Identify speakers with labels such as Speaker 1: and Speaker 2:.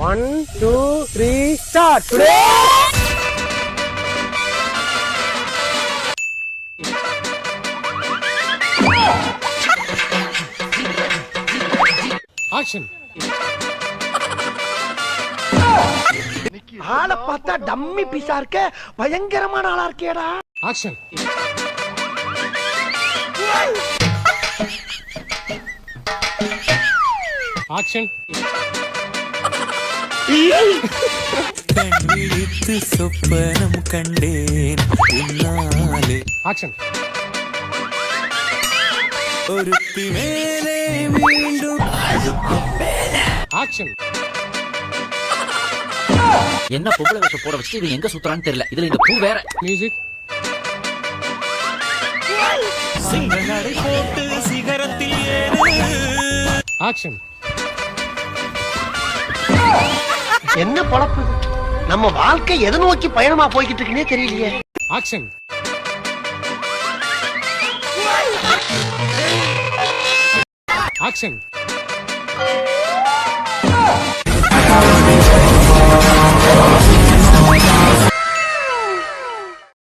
Speaker 1: 1 2 3 start. Action.
Speaker 2: ஆளை பார்த்தா dummy பீஸா இருக்க, பயங்கரமான ஆளா இருக்கேடா.
Speaker 1: ஆக்ஷன். ஆக்ஷன்.
Speaker 3: கண்விழித்து சொப்பனம் கண்டேன் உன்னாலே.
Speaker 1: ஆக்ஷன்.
Speaker 3: ஒருத்தி மேலே மீண்டும்.
Speaker 1: ஆக்ஷன்.
Speaker 4: என்ன பொம்பளை வேஷம் போட வச்சு இவன் எங்க சுத்துறான்னு தெரியல. இதுல இந்த பூ வேற.
Speaker 1: மியூசிக்.
Speaker 3: சிங்க நடை போட்டு சிகரத்தில் ஏறு.
Speaker 1: ஆக்ஷன்.
Speaker 2: என்ன பொழப்பு இது? நம்ம வாழ்க்கை எதை நோக்கி பயணமா போய்கிட்டு இருக்குன்னே தெரியலையே.
Speaker 1: ஆக்ஷன். ஆக்ஷன்.